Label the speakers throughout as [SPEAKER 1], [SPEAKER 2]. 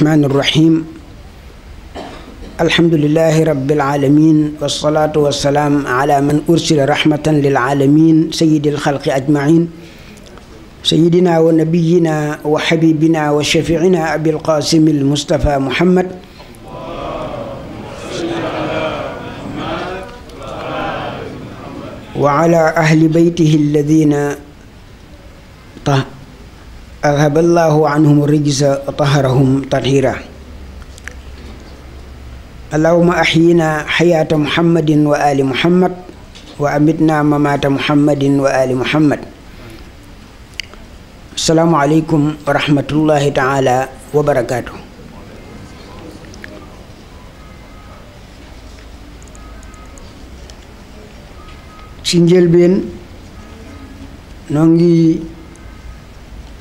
[SPEAKER 1] الرحمن الرحيم الحمد لله رب العالمين والصلاة والسلام على من أرسل رحمة للعالمين سيد الخلق أجمعين سيدنا ونبينا وحبيبنا وشفيعنا أبي القاسم المصطفى محمد وعلى أهل بيته الذين أذهب الله عنهم الرجس وطهرهم تطهيرا اللهم أحينا حياة محمد وآل محمد وأمتنا ممات محمد وآل محمد السلام عليكم ورحمة الله تعالى وبركاته ci njëlbéen noo ngi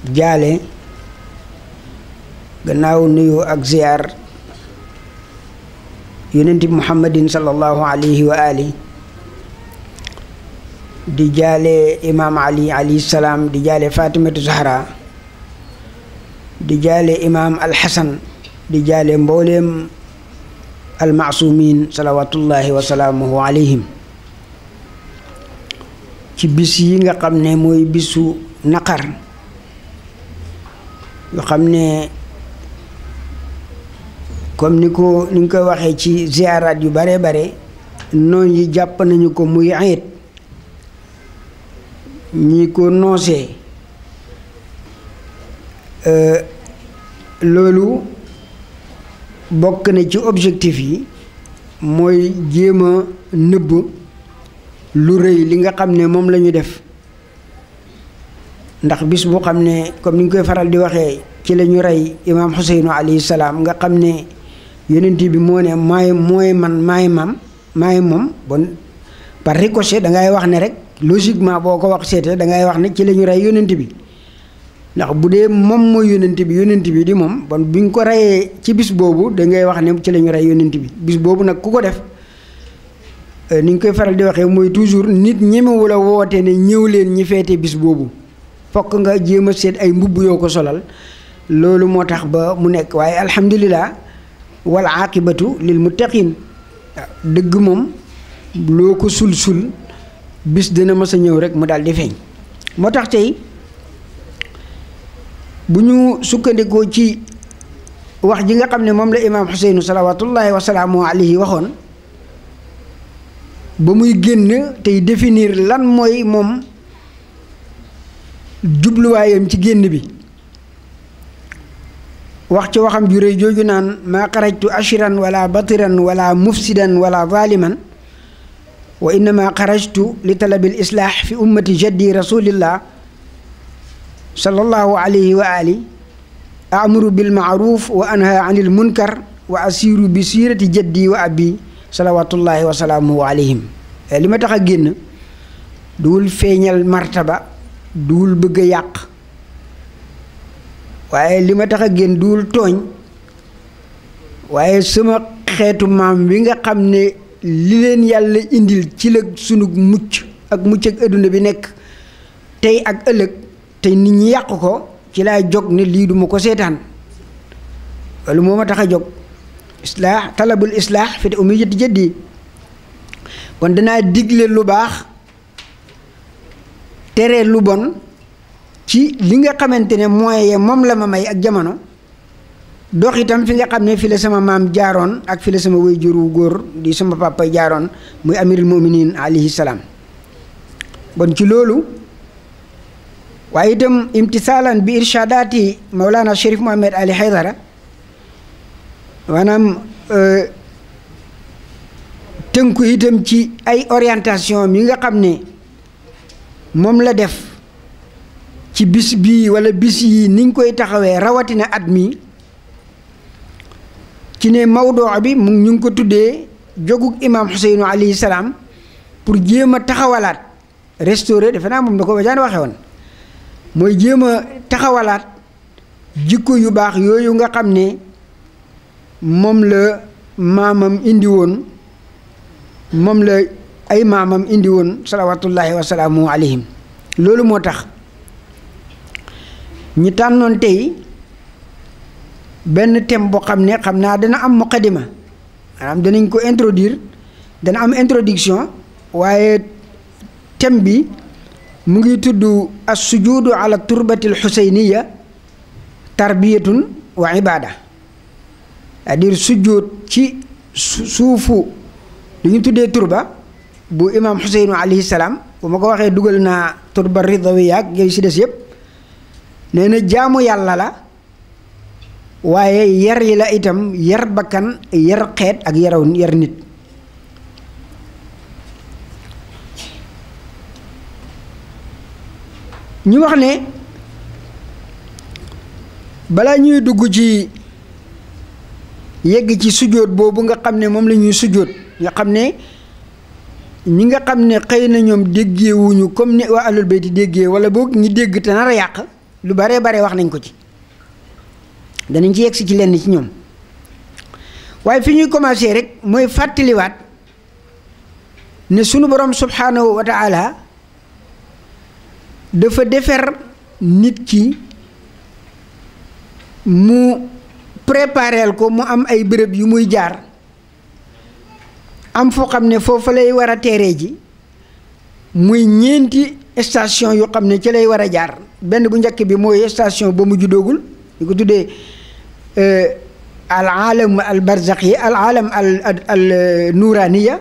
[SPEAKER 1] jaale gannaaw nuyu ak ziyaar yonent bi muhammadin sallallahu alayhi wa ali di jaale imaam ali alayhi salaam di jaale fatimatu zahra di jaale imaam alxasan di jaale mbooleem almaasumin salawatullahi wa salaamuhu alayhim ci bis yi nga xam ne mooy bisu naqar yoo xam ne comme ni nga koy waxee ci ziyaaraat yu bare bare noon yi jàpp nañu ko muy ayet ñi ko noosee loolu bokk na ci objectif yi mooy jéem a nëbb lu rëy li nga xam ne moom la ñu def ndax bis bu xam ne comme ni ñu koy faral di waxee ci la ñu rey imaam Xuseynu alayhi salaam nga xam ne yonent bi moo ne mooy man maay moom bon par ricochet dangay wax ne rek logiquement boo ko wax seete dangay wax ne ci la ñu rey yonent bi ndax bu dee moom mooy yonent bi di moom bon bu ñu ko reyee ci bis boobu dangay wax ne ci la ñu rey yonent bi bis boobu nag ku ko def ni ñu koy faral di waxee mooy toujours nit ñemewul a woote ne ñëw leen ñi feete bis boobu fokk nga jéem a seet ay mbubb yoo ko solal loolu moo tax ba mu nekk waaye alhamdulilah wal aqibatu lil muttaqin dëgg moom loo ko sul bis dina mës a ñëw rek mu daal di feeñ moo tax tey bu ñu sukkandikoo ci wax ji nga xam ne moom la imaam Xuseynu salawatullahi wa salaamu alayhi waxoon ba muy génn tey définir lan mooy moom jubluwaayam ci génn bi wax ci waxam ju réy jooju naan maa xarajtu ashiran wala batiran wala mufsidan wala zaliman wa innama xarajtu li talabil islaax fi ummati jaddi rasulillah sallallahu alayhi wa ali amuru bil maaruf wa anha anil munkar wa asiru bi siirati jaddi wa abi salawatullahi wa salaamuhu alayhim li ma tax a génn duwul feeñal martaba duwul bëgg a yàq waaye li ma tax a génn duwul tooñ waaye sama xeetu maam wi nga xam ne li leen yàlla indil ci la sunu mucc ak adduna bi nekk tey ak ëllëg tey nit ñi yàq ko ci laa jóg ne lii duma ko seetaan loolu moo ma tax a jóg islaax talabul islaax fi ummiyati jaddi kon danaa digle lu baax tere lu bon ci li nga xamante ne moyen moom la ma may ak jamono dox itam fi nga xam ne fi la sama maam jaaroon ak fi la sama waajur wu góor di sama papa jaaroon muy amirul muminin alayhi salaam bon ci loolu waaye itam imtisaalan bi irshadaati Mawlana Cherif Mohamed Ali Haydara maanaam tënku itam ci ay orientation yi nga xam ne moom la def ci bis bii wala bis yi niñ koy taxawee rawatina at mi ci ne mawdoo bi ñu ngi ko tuddee jógug imaam Xuseynu alayhi salaam pour jéem a taxawalaat restauré defe naa moom da ko ba jaan waxe woon mooy jéem a taxawalaat jikko yu baax yooyu nga xam ne moom la maamam indi woon moom la ay maamam indi woon salawatullahi wa salaamu alayhim loolu moo tax ñi tànnoon tey benn thème boo xam ne xam naa dana am muqaddima maanaam danañ ko introduire dana am introduction waaye thème bi mu ngi tudd as-sujuudu ala turbati al-xuseyniya tarbiyatun wa ibada c'est-à-dire sujjóot ci suufu li ñu tuddee turba bu imam Xuseynu alayhi salaam bu ma ko waxee dugal naa turba ridawiya ak yooyu si des yëpp nee na jaamu yàlla la waaye yar yi la itam yar bakkan yar xeet ak yar nit ñu wax ne balaa ñuy dugg ci yegg ci sujjóot boobu nga xam ne moom la ñuy sujjóot nga xam ne ñi nga xam ne xëy na ñoom déggeewuñu comme ni waa ahlul bayti déggee wala boog ñi dégg te nar a yàq lu bare bare wax nañ ko ci danañ ci yegg si ci lenn ci ñoom waaye fi ñuy commencé rek mooy fàttaliwaat ne sunu borom subhanahu wa taala dafa defar nit ki mu prépareel ko mu am ay bërëb yu muy jaar am foo xam ne foofu lay war a teeree ji muy ñeenti station yu xam ne ci lay war a jaar benn bu njëkk bi mooy station ba mu juddoogul ñu ko tuddee al alam al barzakhi al alam al nuraniya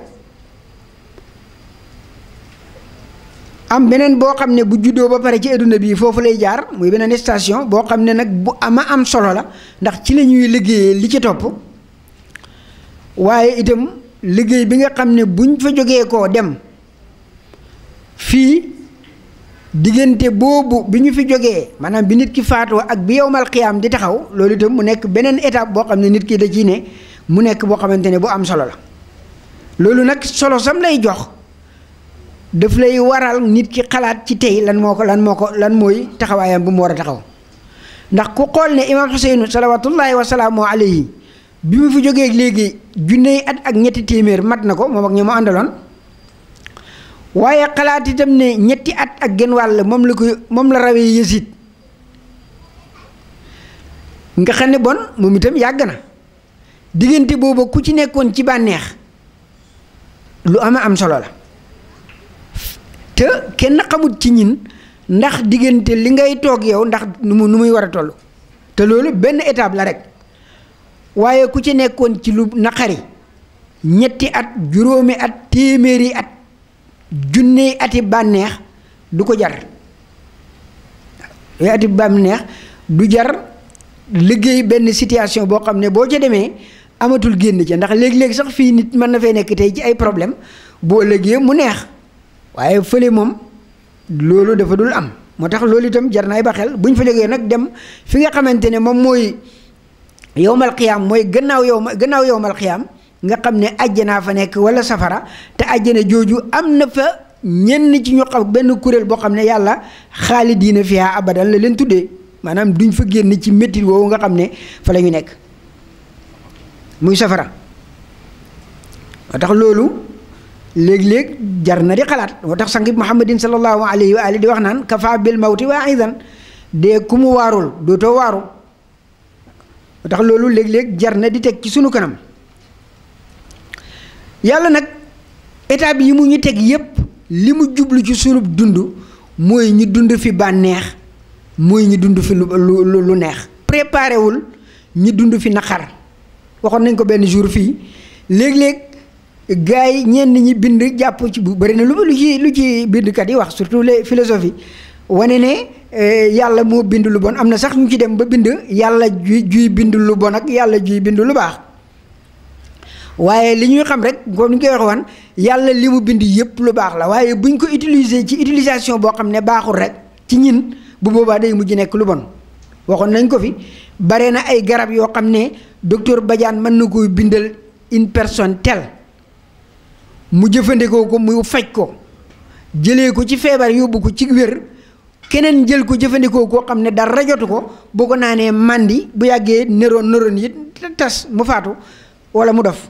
[SPEAKER 1] am beneen boo xam ne bu juddoo ba pare ci adduna bi foofu lay jaar muy beneen station boo xam ne nag bu am solo la ndax ci la ñuy liggéeyee li ci topp waaye itam liggéey bi nga xam ne buñ fa jógee koo dem fii diggante boobu bi ñu fi jógee maanaam bi nit ki faatoo ak bi yowmal xiyaam di taxaw loolu itam mu nekk beneen étape boo xam ne nit ki da ciy ne mu nekk boo xamante ne bu am solo la loolu nag solo sam lay jox daf lay waral nit ki xalaat ci tey lan mooy taxawaayam bu mu war a taxaw ndax ku xool ne imaam Xuseynu salawaatullaahi wa salaamu alayhi bi mu fi jógee léegi junney at ak ñetti téeméer mat na ko moom ak ñi mu àndaloon waaye xalaat itam ne ñetti at ak genn wàll moom la rawee Yasiid nga xam ne bon moom itam yàgg na diggante boobu ku ci nekkoon ci bànneex lu am solo la te kenn xamut ci ñin ndax diggante li ngay toog yow ndax nu muy war a toll te loolu benn étape la rek waaye ku ci nekkoon ci lu naqari ñetti at juróomi at téeméeri at junney ati bànneex du ko jar ati bànneex du jar liggéey benn situation boo xam ne boo ca demee amatul génn ca ndax léegi-léegi sax fii nit mën na fay nekk tey ci ay problème boo ëllëgee mu neex waaye fële moom loolu dafa dul am moo tax loolu itam jar naay ba xel bu ñu fa jógee nag dem fi nga xamante ne moom mooy yowmal xiyaam mooy gannaaw yowmal xiyaam nga xam ne àjjanaa fa nekk wala safara te àjjana jooju am na fa ñenn ci ñu xam benn kuréel boo xam ne yàlla xaalidiina fiha abadan la leen tuddee maanaam duñ fa génn ci métti woowu nga xam ne fa la ñu nekk muy safara moo tax loolu léeg-léeg jar na di xalaat moo tax sangib muhammadin sallallahu alayhi wa alihi di wax naan kafa bil mawti waa'idan dee ku mu waarul dootoo waaru moo tax loolu léeg-léeg jar na di teg ci sunu kanam yàlla nag étape yi mu ñu teg yépp li mu jublu ci sunu dund mooy ñu dund fi bànneex mooy ñu dund fi lu neex préparé wul ñu dund fi naqar waxoon nañ ko benn jour fii léeg-léeg gars yi ñenn ñi bind jàpp ci bu bëri na lu ci bindkat yi wax surtout les philosophes wane ne yàlla moo bind lu bon am na sax ñu ci dem ba bind yàlla juy bind lu bon ak yàlla juy bind lu baax waaye li ñuy xam rek comme ni ñu koy wax woon yàlla li mu bind yépp lu baax la waaye buñ ko utiliser ci utilisation boo xam ne baaxul rek ci ñin bu boobaa day mujj nekk lu bon waxoon nañ ko fi bare na ay garab yoo xam ne docteur Badiane mën na koy bindal une personne telle mu jëfandikoo ko mu faj ko jëlee ko ci feebar yóbbu ko ci wér keneen jël ko jëfandikoo koo xam ne dara jotu ko boo ko naanee màndi bu yàggee neurones yi tas mu faatu wala mu dof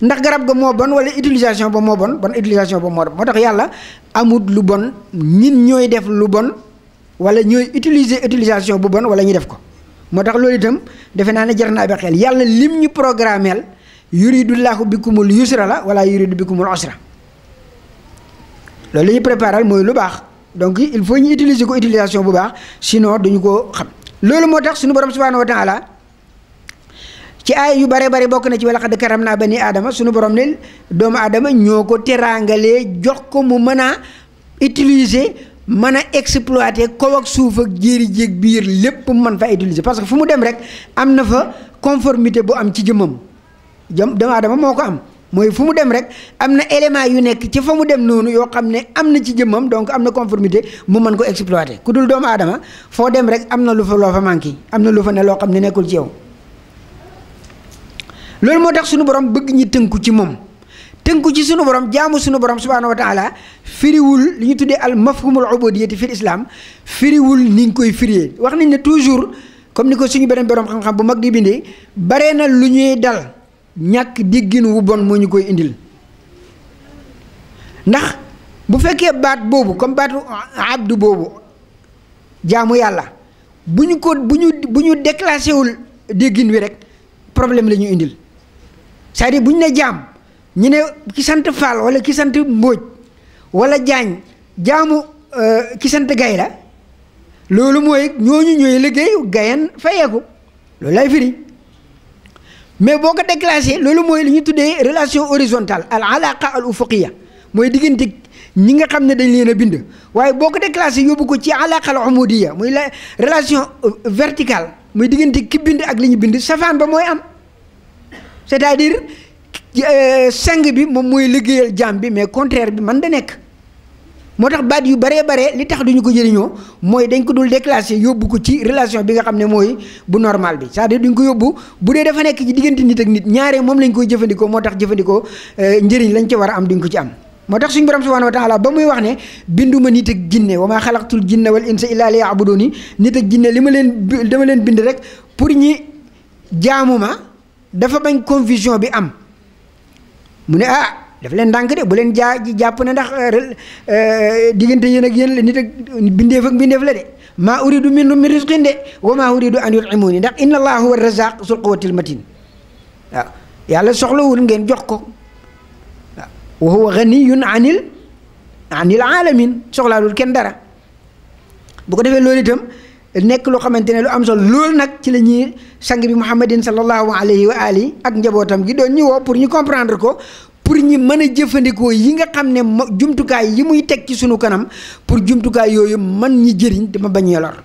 [SPEAKER 1] ndax garab ga moo bon wala utilisation ba moo bon utilisation ba moo bon moo tax yàlla amut lu bon ñin ñooy def lu bon wala ñooy utiliser utilisation bu bon wala ñu def ko moo tax loolu itam defe naa ne jar naa ba xel yàlla lim ñu programmeel yuridullahu bikumul yusra la wala yuridu bikumul usra loolu la ñu préparal mooy lu baax donc il faut ñu utiliser ko utilisation bu baax sinon duñu ko xam loolu moo tax suñu borom subhanahu wa taala ci ay yu bare bare bokk na ci wala xad karam naa bani aadama suñu borom ne doomu aadama ñoo ko teraangalee jox ko mu mën a utiliser mën a exploiter kaw ak suuf ak jéeri jéeg biir lépp mu mën fa utiliser parce que fu mu dem rek am na fa conformité bu am ci jëmmam doomu aadama moo ko am mooy fu mu dem rek am na élément yu nekk ci fa mu dem noonu yoo xam ne am na ci jëmmam donc am na conformité mu mën ko exploiter ku dul doomu aadama foo dem rek am na lu fa loo fa manqué am na lu fa ne loo xam ne nekkul ci yow loolu moo tax suñu borom bëgg ñi tënku ci moom tënku ci suñu borom jaamu suñu borom subhanahu wa taala firiwul li ñu tuddee al mafhumul ubudiyati fil islam firiwul ni nga koy firiyee wax nañ ne toujours comme ni ko suñu beneen borom xam-xam bu mag di bindee bare na lu ñuy dal ñàkk déggin wu bon moo ñu koy indil ndax bu fekkee baat boobu comme baatu abdu boobu jaamu yàlla bu ñu déclassé wul déggin wi rek problème la ñu indil c'est-à-dire bu ñu ne jaam ñu ne ki sant Fall wala ki sant Mbóoj wala Jaañ jaamu ki sant Gay la loolu mooy ñooñu ñooy liggéey gayan fayeeku loolu lay firi mais boo ko déclassé loolu mooy li ñu tuddee relation horizontale al alaqa al ufuqiya mooy diggante ñi nga xam ne dañ leen a bind waaye boo ko déclassé yóbbu ko ci alaqa al umudiya muy la relation verticale muy diggante ki bind ak li ñu bind safaan ba mooy am c'est-à-dire sang bi moom mooy liggéeyal jaam bi mais contraire bi man da nekk moo tax baat yu baree bare li tax duñu ko jëriñoo mooy dañ ko dul déclassé yóbbu ko ci relation bi nga xam ne mooy bu normal bi c'est-à-dire duñ ko yóbbu bu dee dafa nekk ci diggante nit ak nit ñaare moom lañ koy jëfandikoo moo tax jëfandikoo njëriñ lañ ca war a am duñ ko ci am moo tax suñu borom subhanahu wa taala ba muy wax ne binduma nit ak jinne wa maa xalaqtul jinna wal insa illa liya'buduni nit ak jinne dama leen bind rek pour ñi jaamu ma dafa bañ confusion bi am mu ne dafa leen ndànk de bu leen jàpp ne ndax diggante yéen ak yéen la nit ak bindeef ak bindeef la de maa uridu minhum min rizqin de wa maa uridu an yut'imuni ndax inna allaha huwa razaq zul quwwatil matin waaw yàlla soxlawul ngeen jox ko wa huwa ganiyun anil alamin soxlaalul kenn dara bu ko defee loolu itam nekk loo xamante ne lu am solo loolu nag ci la ñuy sang bi muhammadin sallallahu alayhi wa ali ak njabootam gi doon ñu woo pour ñu comprendre ko pour ñi mën a jëfandikoo yi nga xam ne jumtukaay yi muy teg ci sunu kanam pour jumtukaay yooyu man ñi jëriñ dama bañ a lor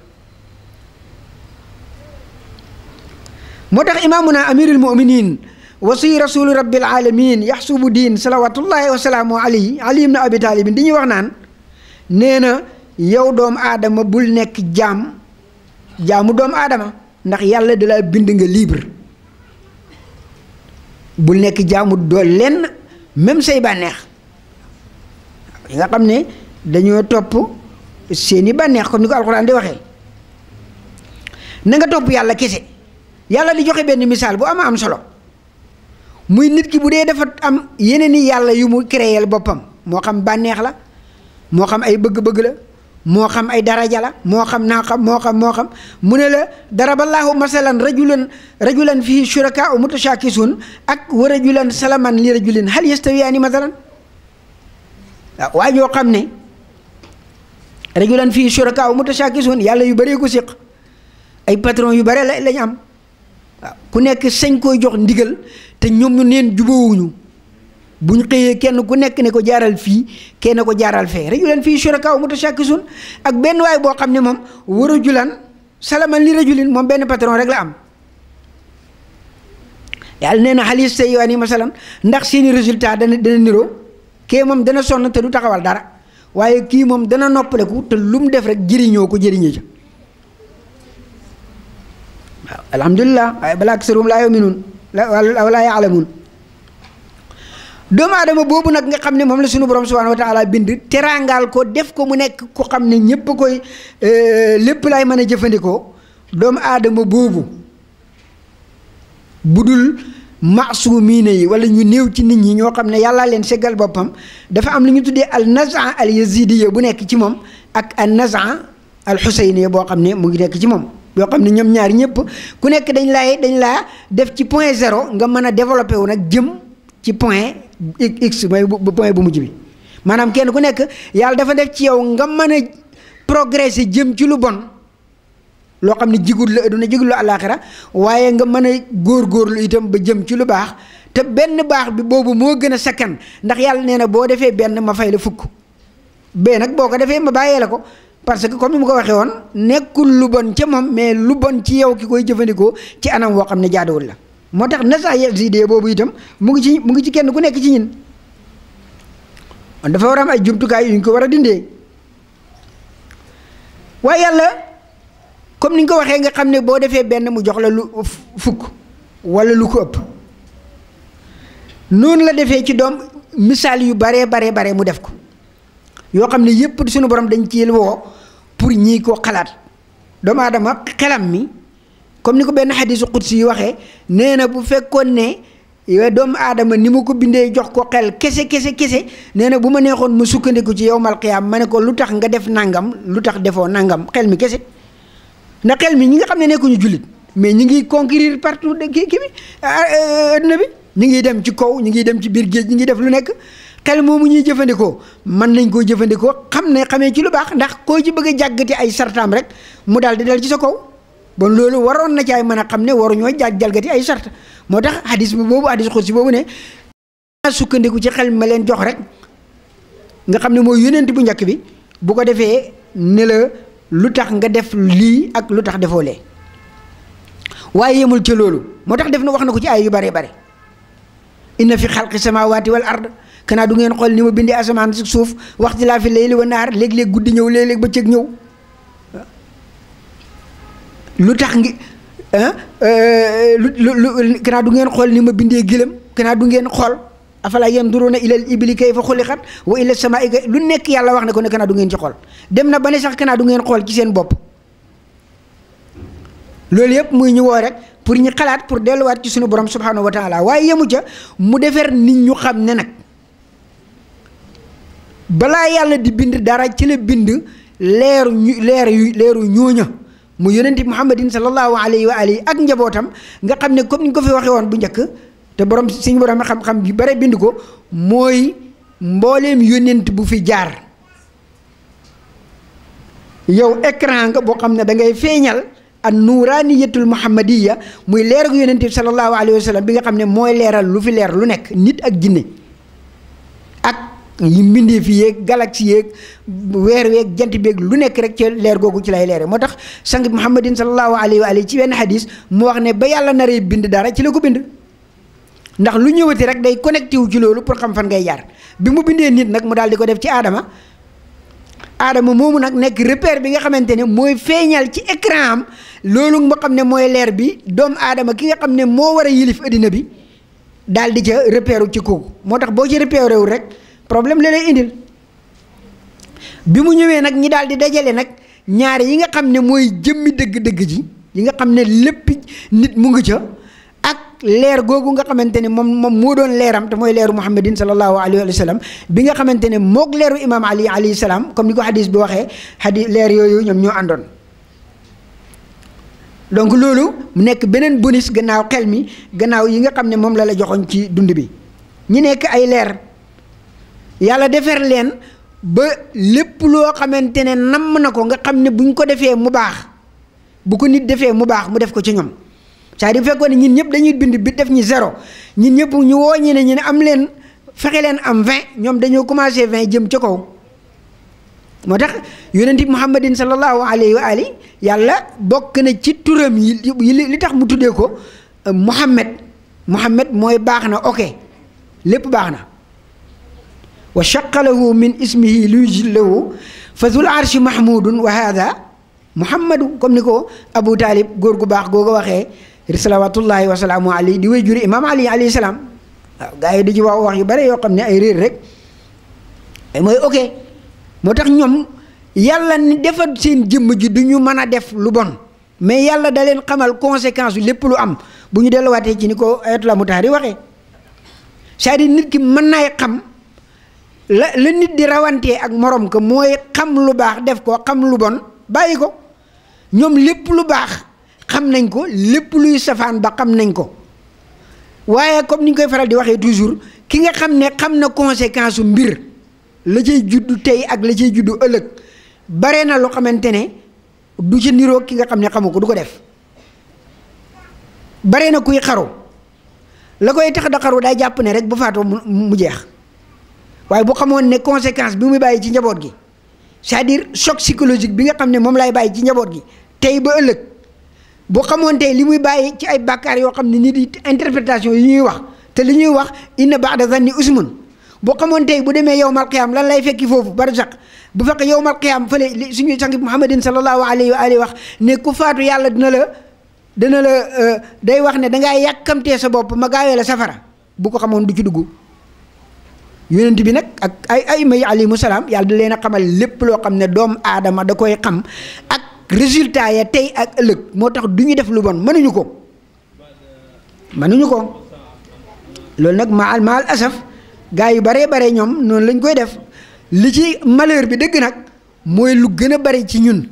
[SPEAKER 1] moo tax imaamuna amirul muminin wasi rasulu rabbil alamin yaxsubu diin salawatullahi wa salaamu alayhi ali ibn abi talibin di ñuy wax naan nee na yow doomu aadama bul nekk jaamu doomu aadama ndax yàlla da la bind nga libre bul nekk jaamu doo lenn même say bànneex yi nga xam ne dañoo topp seeni bànneex comme ni ko alxuraan di waxee na nga topp yàlla kese yàlla di joxe benn misaal bu am solo muy nit ki bu dee dafa am yeneen i yàlla yu mu créer boppam moo xam bànneex la moo xam ay bëgg-bëgg la moo xam ay daraja la moo xam mu ne la daraballaahu masalan rajulan fii shurakaa'u mutashaakisun ak wa rajulan salaman li rajulin hal yastawiyaani masalan waaw waa joo xam ne rajulan fii shurakaa'u mutashaakisun yàlla yu bëree ko séq ay patron yu bare lañ am waaw ku nekk sañ koy jox ndigal te ñoom ñu neen jubóowuñu bu ñu xëyee kenn ku nekk ne ko jaaral fii kenn ko jaaral fee rajulan fii shurakaa'u mutashaakisun ak benn waay boo xam ne moom wa rajulan salaman li rajulin moom benn patron rek la am yàlla nee na hal yastawiyaani masalan ndax seeni résultat dana niroo kee moom dana sonn te du taxawal dara waaye kii moom dana noppaleku te lu mu def rek jëriñoo ko jëriñee ca waaw alhamdulilah waaye balaa aksaruhum laa yu'minuun wala ya'lamuun doomu aadama boobu nag nga xam ne moom la suñu borom subhanahu wa taala bind teraangaal ko def ko mu nekk ko xam ne ñépp koy lépp lay mën a jëfandikoo doomu aadama boobu bu dul maasumiina yi wala ñu néew ci nit ñi ñoo xam ne yàlla leen seggal boppam dafa am lu ñu tuddee al nazaa al yazidiya bu nekk ci moom ak al nazaa al xuseyniya boo xam ne mu ngi nekk ci moom yoo xam ne ñoom ñaar ñëpp ku nekk dañ laa def ci point zéro nga mën a développé wu nag jëm ci point x mooy bu point bu mujj bi maanaam kenn ku nekk yàlla dafa def ci yow nga mën a progresser jëm ci lu bon loo xam ne jigul la adduna jigul la àllaaxira waaye nga mën a góorgóorlu itam ba jëm ci lu baax te benn baax bi boobu moo gën a sakkan ndax yàlla nee na boo defee benn ma fay la fukk bee nag boo ko defee ma bàyyee la ko parce que comme ni mu ko waxee woon nekkul lu bon ca moom mais lu bon ci yow ki koy jëfandikoo ci anam woo xam ne jaaduwul la moo tax nasa yazidee boobu itam mu ngi ci kenn ku nekk ci ñin on dafa war a am ay jumtukaay yu ñu ko war a dindee waaye yàlla comme ni ñu ko waxee nga xam ne boo defee benn mu jox la lu fukk wala lu ko ëpp noonu la defee ci doom misaal yu bare mu def ko yoo xam ne yépp suñu borom dañ ci woo pour ñii ko xalaat doomu aadama xelam mi comme ni ko benn xadiisu qudsi yi waxee nee na bu fekkoon ne doomu aadama ni ma ko bindee jox ko xel kese nee na bu ma neexoon ma sukkandiku ci yowmal qiyaam ma ne ko lu tax nga def nangam lu tax defoo nangam xel mi kese ndax xel mi ñi nga xam ne nekkuñu jullit mais ñi ngi conquérir partout de kii bi adduna bi ñi ngi dem ci kaw ñi ngi dem ci biir géej ñi ngi def lu nekk xel moomu ñuy jëfandikoo mën nañ koo jëfandikoo xamee ci lu baax ndax koo ci bëgg a jàggati ay sartaam rek mu daal di dal ci sa kaw bon loolu waroon na caay mën a xam ne waruñoo jalgati ay sart moo tax hadis boobu hadis xudsi boobu ne sukkandiku ci xel ma leen jox rek nga xam ne mooy yonent bu njëkk bi bu ko defee ne la lu tax nga def lii ak lu tax defoo lee waaye yemul ca loolu moo tax def na wax na ko ci ay yu bare inna fi xalqi samawati wal ard kanaa du ngeen xool ni ma bindee asamaan si suuf waxti laa fi layli wa naar léeg-léeg guddi ñëw léeg-léeg bëccëg ñëw lu tax ngi kanaa du ngeen xool ni ma bindee gëlëm kanaa du ngeen xool afala yanduruna ilal ibili kayfa xuliqat wa ila samaa'i lu nekk yàlla wax na ko ne kanaa du ngeen ci xool dem na ba ne sax kanaa du ngeen xool ci seen bopp loolu yëpp muy ñu woo rek pour ñu xalaat pour delluwaat ci suñu borom subhanahu wa taala waaye yemu ca mu defar nit ñu xam ne nag balaa yàlla di bind dara ci la bind leeru ñooña mu yonent muhammadin sallallahu alayhi wa alihi ak njabootam nga xam ne comme ni ñu ko fi waxee woon bu njëkk te borom suñu borom xam-xam bi bare bind ko mooy mbooleem yonent bu fi jaar yow écran nga boo xam ne da ngay feeñal an nuuraaniyatul muhammadiya muy leer gu yonent bi sallallahu alayhi wa sallam bi nga xam ne mooy leeral lu fi leer lu nekk nit ak jinne ak yi mbindee fi yéeg galaxie yéeg weer weeg jant beeg lu nekk rek ci leer googu ci lay leere moo tax sang bi muhammadin sallallahu alayhi wa alihi ci wenn xadis mu wax ne ba yàlla naree bind dara ci la ko bind ndax lu ñëwati rek day connecté wu ci loolu pour xam fan ngay jaar bi mu bindee nit nag mu daal di ko def ci aadama moomu nag nekk repère bi nga xamante ne mooy feeñal ci écran am loolu nga xam ne mooy leer bi doomu aadama ki nga xam ne moo war a yilif addina bi daal di ca repère ci kooku moo tax boo ci repère wu rek problème la lay indil bi mu ñëwee nag ñi daal di dajale nag ñaar yi nga xam ne mooy jëmmi dëgg-dëgg ji yi nga xam ne lépp nit mu ngi ca ak leer googu nga xamante ne moom moo doon leeram te mooy leeru muhammadin sallallahu alayhi wa sallam bi nga xamante ne moog leeru imaam ali alayhi salaam comme ni ko hadis bi waxee leer yooyu ñoom ñoo àndoon donc loolu mu nekk beneen bonus gannaaw xel mi gannaaw yi nga xam ne moom la joxoon ci dund bi ñi nekk ay leer yàlla defar leen ba lépp loo xamante ne namm na ko nga xam ne buñ ko defee mu baax bu ko nit defee mu baax mu def ko ci ñoom c'est-à-dire bu fekkoon ne ñun ñëpp dañuy bind bi def ñi zéro ñun ñëpp ñu woo ñu ne am leen fexe leen am 20 ñoom dañoo commencé 20 jëm ca kaw moo tax yonent bi muhammadin sallallahu alayhi wa ali yàlla bokk na ci turam yi li tax mu tuddee ko muhammad mooy baax na ok lépp baax na wa shaqalahu min ismihi liyujillahu fa zul arshi mahmudun wa hada muhammadu comme ni ko Abu Talib góor gu baax googu waxee salawatullahi wa salaamu alayhi di way juri imaam ali alayhi salaam waaw gars yi di ci wax yu bare yoo xam ne ay réer rek mooy ok moo tax ñoom yàlla ni defar seen jëmm ji du ñu mën a def lu bon mais yàlla da leen xamal conséquence yu lépp lu am bu ñu delluwaatee ci ni ko Ayatollah Mutahari waxee c'est-à-dire nit ki mën naay xam la nit di rawantee ak morom ko mooy xam lu baax def ko xam lu bon bàyyi ko ñoom lépp lu baax xam nañ ko, lépp luy safaan ba xam nañ ko. waaye comme ni ñu koy faral di waxee toujours ki nga xam ne xam na conséquence su mbir la cay juddu tey ak la cay juddu ëllëg bare na loo xamante ne du ci niroo ki nga xam ne xamu ko du ko def. bare na kuy xaru la koy tax da xaru day jàpp ne rek bu faatoo mu jeex waaye bu xamoon ne conséquence bi muy bàyyi ci njaboot gi c'est-à-dire choc psychologique bi nga xam ne moom lay bàyyi ci njaboot gi tey ba ëllëg. boo xamoon tey li muy bàyyi ci ay bàkkaar yoo xam ne nit yi interprétation yi ñuy wax te li ñuy wax inna ba'da zanni usmun boo xamoon tey bu demee yawmal qiyaam lan lay fekki foofu barzaq bu fekkee yawmal qiyaam fële li suñu sang Muhammadin sallallahu alayhi wa alihi wax ne ku faatu yàlla dina la day wax ne dangaa yàkkamtee sa bopp ma gaawee la safara bu ko xamoon du ci dugg. yonent bi nag ak ay may alayhimu salaam yàlla da leen a xamal lépp loo xam ne doomu aadama da koy xam ak. résultat ya tey ak ëllëg moo tax du ñu def lu bon mënuñu ko loolu nag maal asaf gaa yu baree bare ñoom noonu lañ koy def li ci malheur bi dëgg nag mooy lu gën a bari ci ñun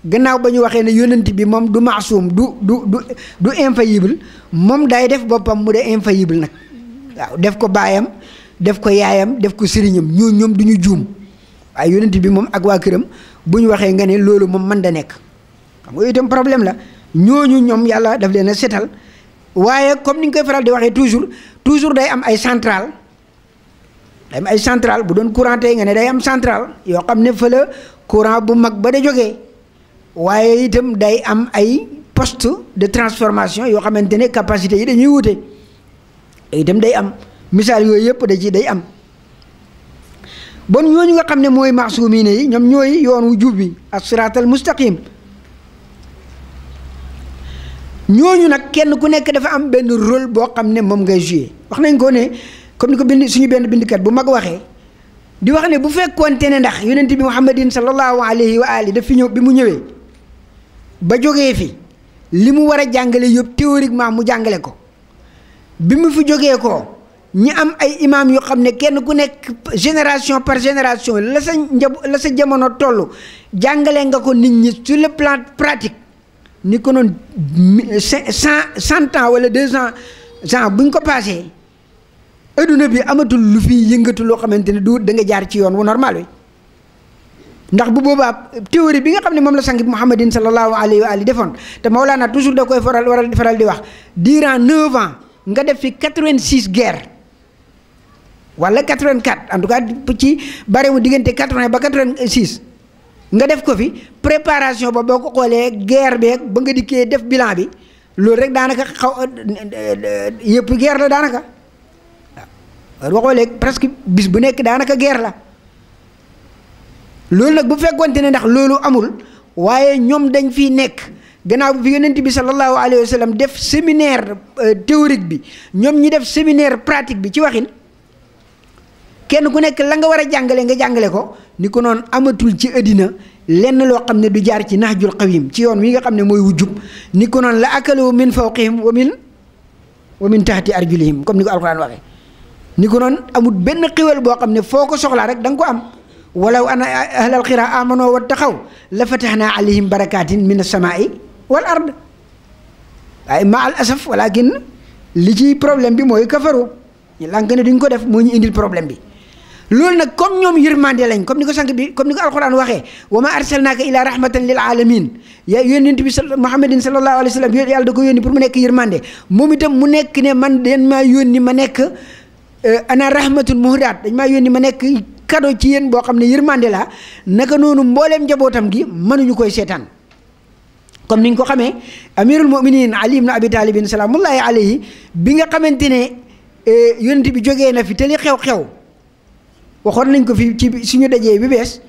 [SPEAKER 1] gannaaw ba ñu waxee ne yonent bi moom du maasum du infaillible moom day def boppam mu de infaillible nag waaw def ko baayam def ko yaayam def ko sëriñam ñoom du ñu juum waaye yonent bi moom ak waa këram bu ñu waxee nga ne loolu moom mën da nekk xam nga itam problème la ñooñu ñoom yàlla daf leen a setal waaye comme ni ñu koy faral di waxee toujours day am ay centrale bu doon courant tey nga ne day am centrale yoo xam ne fa la courant bu mag ba da jógee waaye itam day am ay poste de transformation yoo xamante ne capacité yi dañuy wute itam day am misaal yooyu yëpp da ci day am. bon ñooñu nga xam ne mooy maasumiine yi ñoom ñooy yoon wu jub bi as-siraatal mustaqim ñooñu nag kenn ku nekk dafa am benn rôle boo xam ne moom ngay joué wax nañ ko ne comme ni ko bind suñu benn bindkat bu mag waxee di wax ne bu fekkoonte ne ndax yonent bi Muhammadin sallallahu alayhi wa ali daf fi ñëw bi mu ñëwee ba jógee fi li mu war a jàngale yëpp théoriquement mu jàngale ko bi mu fi jógee ko ñi am ay imam yoo xam ne kenn ku nekk génération par génération la sa jamono toll jàngale nga ko nit ñi sur le plan pratique ni ko noonu 100 ans wala 200 ans bu ñu ko passé adduna bi amatul lu fi yëngatu loo xamante ne du da nga jaar ci yoon wu normal wi ndax bu boobaa théorie bi nga xam ne moom la sang bi Muhammadin sallallahu alayhi wa ali defoon te Mawlana toujours da koy faral di wax durant 9 ans nga def fi 86 guerres wala 84 en tout cas ci baremu diggante 80 ba 86 nga def ko fi préparation ba boo ko xoolee guerre beeg ba nga dikkee def bilan bi loolu rek daanaka yëpp guerre la daanaka waaw boo xoolee presque bis bu nekk daanaka guerre la loolu nag bu fekkonte ne ndax loolu amul waaye ñoom dañ fiy nekk gannaaw bi fi yonent bi sallallahu alayhi wa sallam def séminaire théorique bi ñoom ñi def séminaire pratique bi ci waxin kenn ku nekk la nga war a jàngale nga jàngale ko ni ko noonu amatul ci àddina lenn loo xam ne du jaar ci nahjul qawim ci yoon wi nga xam ne mooy wujjub ni ko noonu la akalu min fawqihim wa min tahti arjulihim comme ni ko alquran waxee ni ko noonu amul benn xiwal boo xam ne foo ko soxlaa rek da nga ko am walaw ana ahlal qura amano wattaqaw la fatahna alayhim barakatin min as-samaa'i wal ard waaye ma al asaf walakin li ci problème bi mooy kafaru ñu lànk ne duñ ko def moo ñu indil problème bi loolu nag comme ñoom yërmande lañ comme ni ko sànq bi comme ni ko alquran waxee wa ma arsalnaaka ila rahmatan lil alamin ya yónnent bi Muhammadin sallallahu alayhi wa sallam yàlla da ko yónni pour mu nekk yërmande moom itam mu nekk ne man dañ maa yónni ma nekk ana rahmatun muhdaat dañ maa yónni ma nekk cadeau ci yéen boo xam ne yërmande la naka noonu mbooleem njabootam gi mënuñu koy seetaan comme niñ ko xamee amirul muminin ali ibn abi talibin salaamullahi alayhi bi nga xamante ne yónnent bi jógee na fi te li xew-xew waxoon nañ ko fi ci suñu dajee bi bees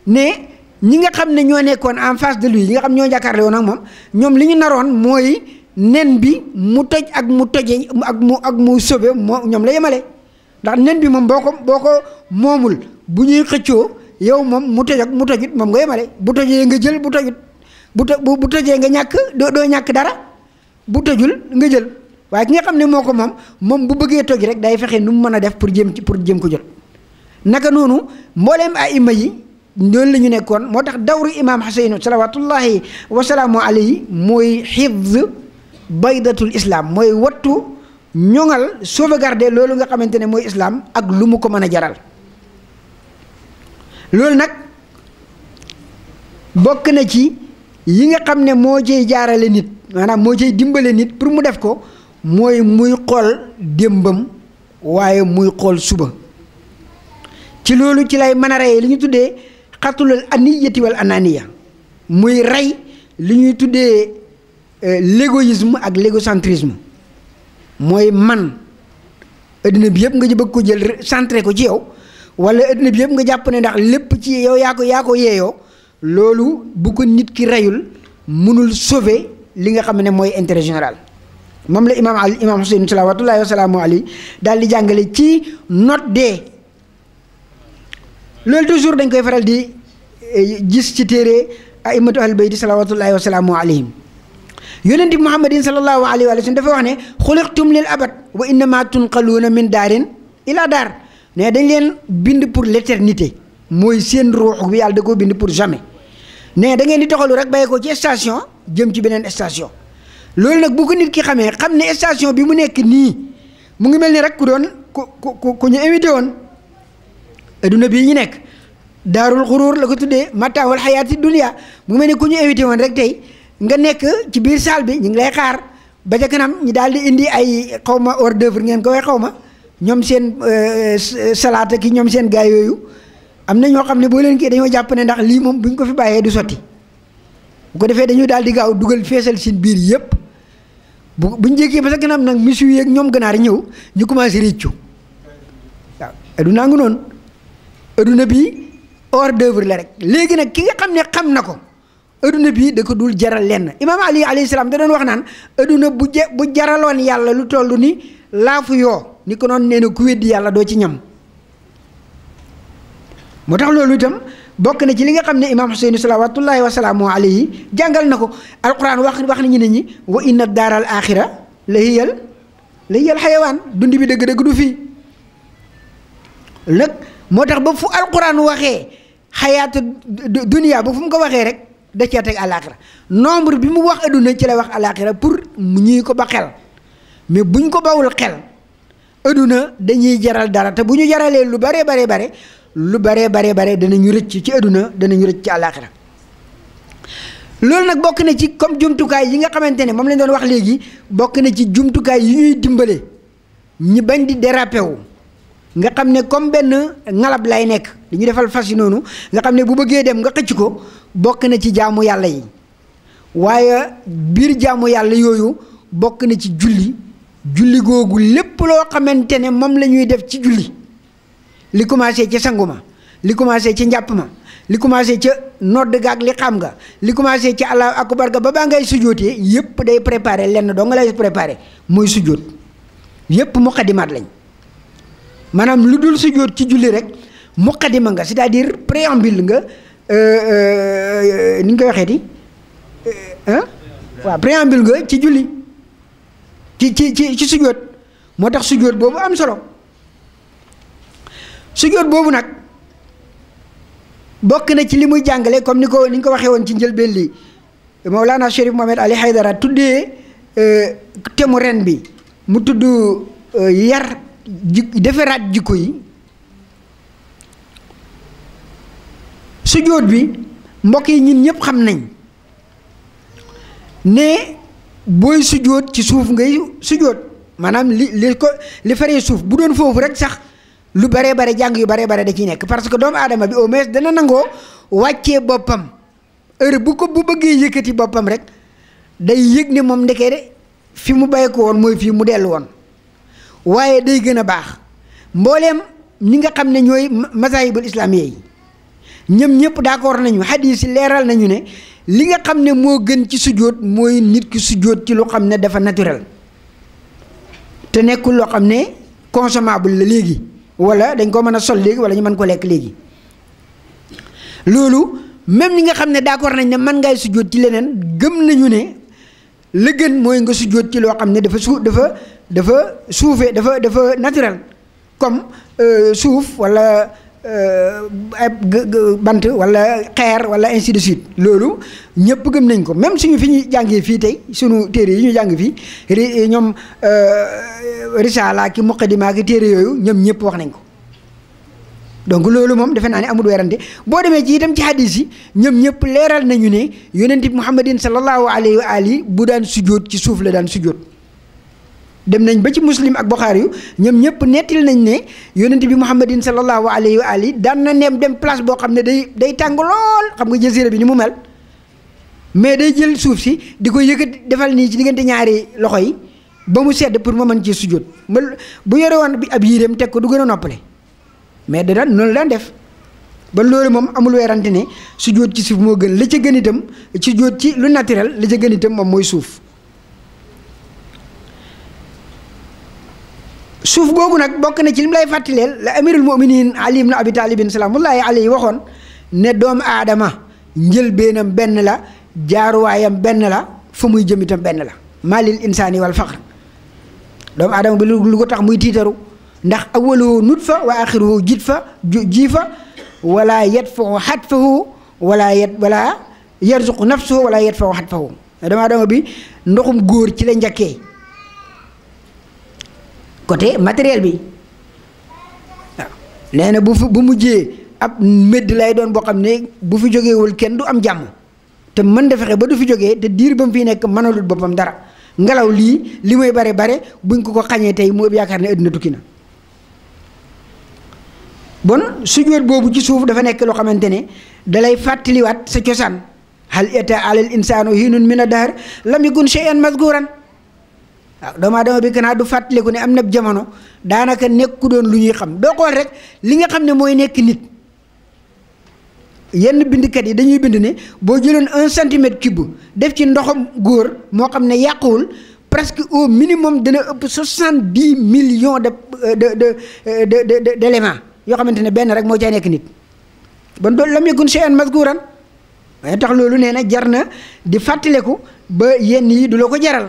[SPEAKER 1] ne ñi nga xam ne ñoo nekkoon en face de lui ñi nga xam ñoo jàkkaarle woon ak moom ñoom li ñu naroon mooy nen bi mu toj ak mu toje ak mu sobe moo ñoom la yemale ndax nen bi moom boo ko moomul bu ñuy xëccoo yow moom mu toj ak mu tojut moom nga yemale bu tojee nga jël bu tojut bu tojee nga ñàkk doo ñàkk dara bu tojul nga jël waaye ki nga xam ne moo ko moom bu bëggee toj rek day fexe nu mu mën a def pour jëm ko jot naka noonu mbooleem ay ima yi loolu la ñu nekkoon moo tax dawru imaam Xuseynu salawatullahi wasalaamu alayhi mooy xifz baydatul islam mooy wattu ñoŋal sauvegarder loolu nga xamante ne mooy islam ak lu mu ko mën a jaral. loolu nag bokk na ci yi nga xam ne moo cay jaarale nit maanaam moo cay dimbale nit pour mu def ko mooy muy xool démbam waaye muy xool suba. ci loolu ci lay mën a rey li ñu tuddee xatulal aniyati wal ananiya muy rey li ñuy tuddee l'égoïsme ak l'égocentrisme mooy man adduna bi yëpp nga bëgg ko jël centré ko ci yow wala adduna bi yëpp nga jàpp ne ndax lépp ci yow yaa ko yeeyoo loolu bu ko nit ki reyul mënul sauver li nga xam ne mooy intérêt général. moom la imaam Xuseyn salawaatullaahi wa salaamu alayhi daal di jàngale ci note de loolu toujours dañ koy faral di gis ci téere a'immatu ahlul bayti salawaatullaahi wa salaamu alayhim. yonent bi Muhammadin sallallahu alayhi wa sallam dafa wax ne xuliqtum lil abad wa innama tunqaluuna min daarin ila daar ne dañ leen bind pour l'éternité mooy seen ruux bi yàlla da koo bind pour jamais ne da ngeen di toxalu rek bàyyi ko ci station jëm ci beneen station. loolu nag bu ko nit ki xamee xam ne station bi mu nekk nii mu ngi mel ni rek ku doon ku ñu invité woon adduna bii ñu nekk daarul xuruur la ko tuddee mataawul xayaati dunya mu ngi mel ni ku ñu invité woon rek tey nga nekk ci biir salle bi ñu ngi lay xaar ba ca kanam ñu daal di indi ay xawma hors d'œuvre ngeen ko waxee xawma ñoom seen salaata ki ñoom seen gaay yooyu am na ñoo xam ne boo leen kii dañoo jàpp ne ndax lii moom buñ ko fi bàyyee du sotti bu ko defee dañu daal di gaaw dugal feesal seen biir yëpp buñ jékkee ba sa kanam nag misu yeeg ñoom ganaar ñëw ñu commencé réccu waaw adduna ngi noonu adduna bi hors d'œuvre la rek léegi nag ki nga xam ne xam na ko adduna bi da ko dul jaral lenn imaam Ali alayhi salaam da doon wax naan adduna bu jaraloon yàlla lu toll ni laafu yoo ni ko noonu nee na ku weddi yàlla doo ci ñam moo tax loolu itam bokk na ci li nga xam ne imaam Xuseynu salawaatullaahi wa salaamu alayhi jàngal na ko alquran wax nañu ne ñi wa inna daaral axira la hiyal xayawaan dund bi dëgg-dëgg du fii nag moo tax ba fu alquran waxee xayaatu dunia ba fu mu ko waxee rek da cee teg alaxira nombre bi mu wax adduna ci la wax alaxira pour mu ñuy ko ba xel mais buñ ko bawul xel adduna dañuy jaral dara te bu ñu jaralee lu bare danañu rëcc ci adduna danañu rëcc ci alaxira loolu nag bokk na ci comme jumtukaay yi nga xamante ne moom lañ doon wax léegi bokk na ci jumtukaay yi ñuy dimbale ñi bañ di déraper wu nga xam ne comme benn ngalab lay nekk dañuy defal fas yi noonu nga xam ne bu bëggee dem nga xëcc ko bokk na ci jaamu yàlla yi waaye biir jaamu yàlla yooyu bokk na ci julli googu lépp loo xamante ne moom la ñuy def ci julli li commencé ca sangu ma li commencé ca njàpp ma li commencé ca nodd ga ak li xam nga li commencé ca allahu akbar ga ba baa ngay sujootee yépp day préparé lenn doo nga lay préparé mooy sujoot yépp muqaddimaat lañ maanaam lu dul sujoot ci julli rek muqaddima nga c'est-à-dire préambule nga ni ñu koy waxeeti waaw préambule nga ci julli ci sujoot moo tax sujoot boobu am solo sujoot boobu nag bokk na ci li muy jàngale comme ni ñu ko waxee woon ci njëlbeen li Mawlana Chérif Mohamed Ali Haydara tuddee temu ren bi mu tudd yar defaraat jikko yi sujoot bi mbokk yi ñun ñëpp xam nañ ne booy sujoot ci suuf ngay sujoot maanaam li faree suuf bu doon foofu rek sax lu bare jàng yu bare da ciy nekk parce que doomu aadama bi au moins dana nangoo wàccee boppam heure bu bëggee yëkkati boppam rek day yëg ne moom ndekee de fi mu bàyyi ko woon mooy fii mu dellu woon waaye day gën a baax mbooleem ñi nga xam ne ñooy mazahibul islamiyya yi ñoom ñëpp d'accord nañu hadis yi leeral nañu ne li nga xam ne moo gën ci sujjóot mooy nit ki sujjóot ci lu xam ne dafa naturel te nekkul loo xam ne consommable la léegi wala dañ ko mën a sol léegi wala ñu mën ko lekk léegi loolu même ñi nga xam ne d'accord nañ ne man ngay sujjóot ci leneen gëm nañu ne la gën mooy nga sujjóot ci loo xam ne dafa suufee dafa naturel comme suuf wala bant wala xeer wala ainsi de suite loolu ñëpp gëm nañ ko même suñu fi ñu jàngee fii tey suñu téere yi ñu jàng fii ñoom risaala ki muqaddima ki téere yooyu ñoom ñëpp wax nañ ko donc loolu moom defe naa ne amul werante boo demee ci itam ci hadis yi ñoom ñëpp leeral nañu ne yonent bi muhammadin sallallahu alayhi wa ali bu daan sujjóot ci suuf la daan sujjóot dem nañ ba ci muslim ak Buxaari yu ñoom ñëpp nettil nañ ne yonent bi muhammadin sallallahu alayhi wa ali daan na neem dem place boo xam ne day tàng lool xam nga jazira bi ni mu mel mais day jël suuf si di ko yëkkati defal nii ci diggante ñaari loxo yi ba mu sedd pour ma mën ci sujjóot bu yore woon bi ab yéreem teg ko du gën a noppale mais da daan noonu daan def ba loolu moom amul weerante ne sujjóot ci suuf moo gën la ca gën itam sujjóot ci lu naturel la ca gën itam moom mooy suuf boobu nag bokk na ci lim lay fàttaleel la amirul muminin ali ibn abi talibin salaamullahi alayhi waxoon ne doomu aadama njëlbeenam benn la jaaruwaayam benn la fa muy jëm itam benn la maalil insaani wal faqr doomu aadama bi lu ko tax muy tiitaru ndax awaluhu nutfa wa axiruhu jiifa wala yadfahu xatfahu wala yarzuqu nafsuhu wala yadfahu xatfahu doomu aadama bi ndoxum góor ci la njëkkee côté matériel bi waaw nee na bu mujjee ab médd lay doon boo xam ne bu fi jógeewul kenn du am jàmm te mën da fexe ba du fi jógee te diir ba mu fi nekk mënalul boppam dara ngelaw lii li muy bare buñ ko xañee tey mu yaakaar ne àddina tukki na bon sujjóot boobu ci suuf dafa nekk loo xamante ne dalay fàttaliwaat sa cosaan hal ata alal insaanu hiinun mina dahr lam yakun shay'an mazkuran waaw doomu aadama bi kanaa du fàttaliku ne am na jamono daanaka nekku doon lu ñuy xam doo xool rek li nga xam ne mooy nekk nit yenn bindkat yi dañuy bind ne boo jëloon 1 centimètre cube def ci ndoxam góor moo xam ne yàquwul presque au minimum dana ëpp 70 millions d'éléments yoo xamante ne benn rek moo cay nekk nit bon doolu lam yakun shay'an mazkuran waaye tax loolu nee na jar na di fàttaliku ba yenn yi du la ko jaral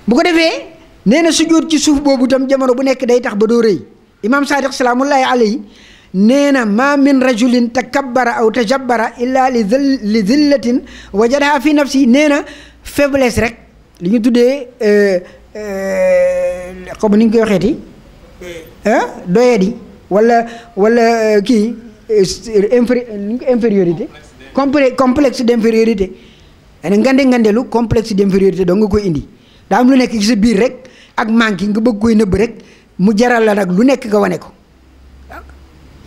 [SPEAKER 1] bu ko defee nee na sujjóot ci suuf boobu tam jamono bu nekk day tax ba doo rëy imaam Saadiq salaamullahi alayhi nee na ma min rajulin takabbara aw tajabbara illa li zillatin wajadaha fi nafsi nee na faiblesse rek li ñu tuddee xaw ma ni ñu koy waxeeti doyadi wala kii infériorité complexe d'infériorité ngandelu complexe d'infériorité doo nga koy indi daa am lu nekk ci sa biir rek ak manque nga bëgg koy nëbb rek mu jaral la nag lu nekk nga wane ko waaw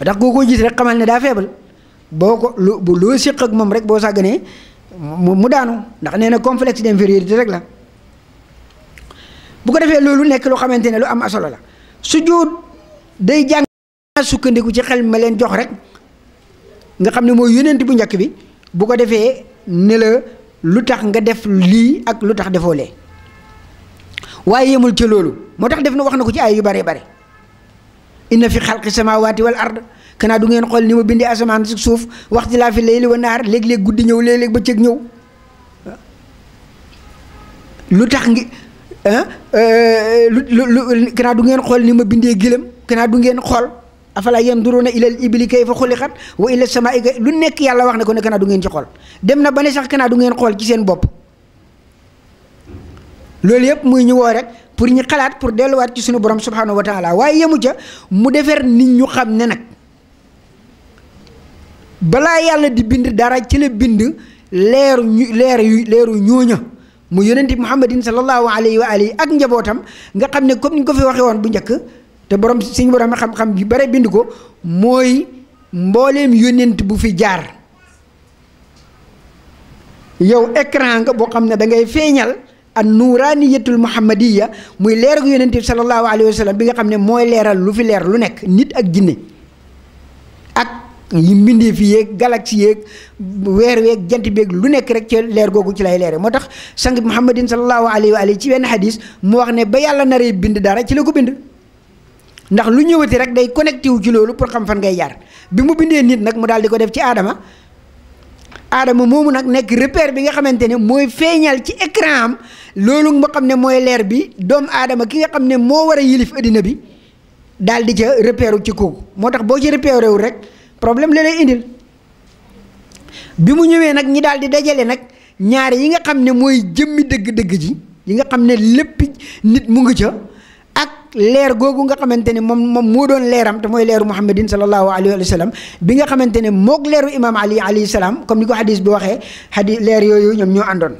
[SPEAKER 1] tax koo gis rek xamal ne daa faible boo ko loo séq ak moom rek boo sàgganee mu daanu ndax nee na complexe d'infériorité rek la bu ko defee loolu nekk loo xamante ne lu am solo la sujjóot day jàng sukkandiku ci xel ma leen jox rek nga xam ne mooy yonent bu njëkk bi bu ko defee ne la lu tax nga def lii ak lu tax defoo lee waaye yemul ca loolu moo tax def na wax na ko ci ay yu bare bare inna fi xalqi samawati wal ard kanaa du ngeen xool ni ma bindee asamaan si suuf waxti laa fi layli wa naar léeg-léeg guddi ñëw léeg-léeg bëccëg ñëw lu tax ngi kanaa du ngeen xool ni ma bindee gëlëm kanaa du ngeen xool afala yanduruna ilal ibili kayfa xuliqat wa ila samaa'i lu nekk yàlla wax na ko ne kanaa du ngeen ci xool dem na ba ne sax kanaa du ngeen xool ci seen bopp loolu yëpp muy ñu woo rek pour ñu xalaat pour delluwaat ci suñu borom subhanahu wa taala waaye yemu ca mu defar nit ñu xam ne nag balaa yàlla di bind dara ci la bind leeru ñooña mu yonent muhammadin sallallahu alayhi wa alihi ak njabootam nga xam ne comme ni ñu ko fi waxee woon bu njëkk te borom suñu borom xam-xam bi bare bind ko mooy mbooleem yonent bu fi jaar yow écran nga boo xam ne da ngay feeñal an nuuraaniyatul muhammadiya muy leer gu yonent bi sallallahu alayhi wa sallam bi nga xam ne mooy leeral lu fi leer lu nekk nit ak jinne ak yi mbindee fi yeeg galaxie yeeg weer weeg jant beeg lu nekk rek ci leer googu ci lay leere moo tax sang bi muhammadin sallallahu alayhi wa alihi ci benn xadis mu wax ne ba yàlla naree bind dara ci la ko bind ndax lu ñëwati rek day connecté wu ci loolu pour xam fan ngay jaar bi mu bindee nit nag mu daal di ko def ci aadama moomu nag nekk repère bi nga xamante ne mooy feeñal ci écran am loolu nga xam ne mooy leer bi doomu aadama ki nga xam ne moo war a yilif addina bi daal di ca repérer ci kooku moo tax boo ci repéré wu rek problème la lay indil. bi mu ñëwee nag ñi daal di dajale nag ñaari yi nga xam ne mooy jëmmi dëgg-dëgg ji yi nga xam ne lépp nit mu ngi ca ak leer googu nga xamante ne moom moo doon leeram te mooy leeru muhammadin sallallahu alayhi wa sallam bi nga xamante ne moog leeru imaam ali alayhi salaam comme ni ko hadis bi waxee leer yooyu ñoom ñoo àndoon.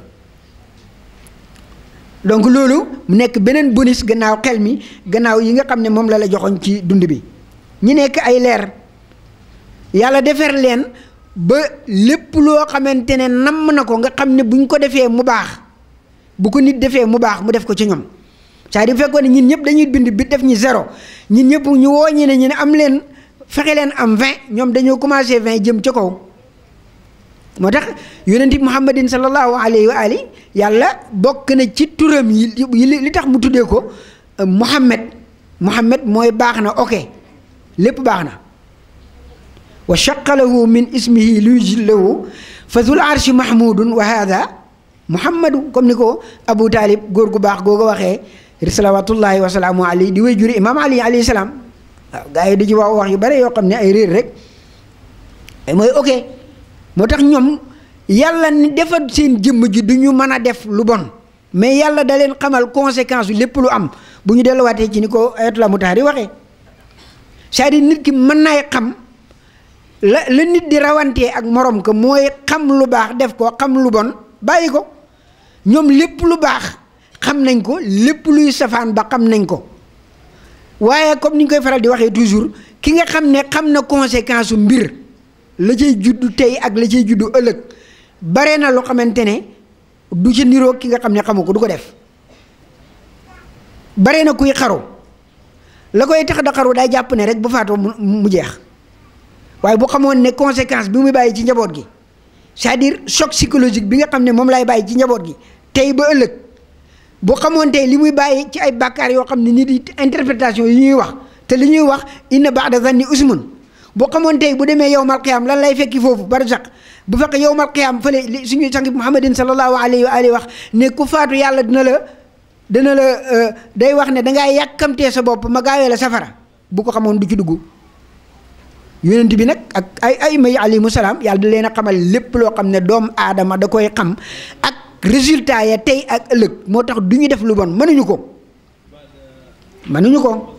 [SPEAKER 1] donc loolu mu nekk beneen bonus gannaaw xel mi gannaaw yi nga xam ne moom la joxoon ci dund bi ñi nekk ay leer yàlla defar leen ba lépp loo xamante ne namm na ko nga xam ne buñ ko defee mu baax bu ko nit defee mu baax mu def ko ci ñoom c'est-à-dire bu fekkoon ne ñun ñëpp dañuy bind bi def ñi 0 ñun ñëpp ñu woo ñu ne am leen fexe leen am 20 ñoom dañoo commencé 20 jëm ca kaw. moo tax yonent bi muhammadin sallallahu alayhi wa ali yàlla bokk na ci turam yi li tax mu tuddee ko muhammad mooy baax na ok lépp baax na wa shaqqa lahu min ismihi liyujillahu fa zul arshi mahmudun wa hada muhammadu comme ni ko Abu Talib góor gu baax googu waxee salawatullahi wa salaamu alayhi di way juri imam ali alayhi salaam waaw gars yi di ci wax yu bare yoo xam ne ay réer rek mooy ok moo tax ñoom yàlla ni defar seen jëmm ji du ñu mën a def lu bon mais yàlla da leen xamal conséquence yu lépp lu am bu ñu delluwaatee ci ni ko Ayatollah Mutahari waxee c'est-à-dire nit ki mën naay xam la nit di rawantee ak morom ko mooy xam lu baax def ko xam lu bon bàyyi ko ñoom lépp lu baax xam nañ ko lépp luy safaan ba xam nañ ko waaye comme ni ñu koy faral di waxee toujours ki nga xam ne xam na conséquence su mbir la cay juddu tey ak la cay juddu ëllëg bare na loo xamante ne du ci niroo ki nga xam ne xamu ko du ko def bare na kuy xaru la koy tax da xaru day jàpp ne rek bu faatoo mu jeex waaye bu xamoon ne conséquence bi muy bàyyi ci njaboot gi c'est-à-dire choc psychologique bi nga xam ne moom lay bàyyi ci njaboot gi tey ba ëllëg bu xamoon tey li muy bàyyi ci ay bàkkaar yoo xam ne nit yi interprétation yi ñuy wax te li ñuy wax inna ba'da zanni usmun boo xamoon tey bu demee yowmal qiyaam lan lay fekki foofu barzaq bu fekk yowmal qiyaam fële suñuy sangi muhammadin sallallahu alayhi wa alihi wax ne ku faatu yàlla dina la day wax ne dangaa yàkkamtee sa bopp ma gaawee la safara bu ko xamoon du ci dugg yonent bi nag ak ay may alayhimu salaam yàlla da leen a xamal lépp loo xam ne doomu aadama da koy xam ak résultat ya tey ak ëllëg moo tax du ñu def lu bon mënuñu ko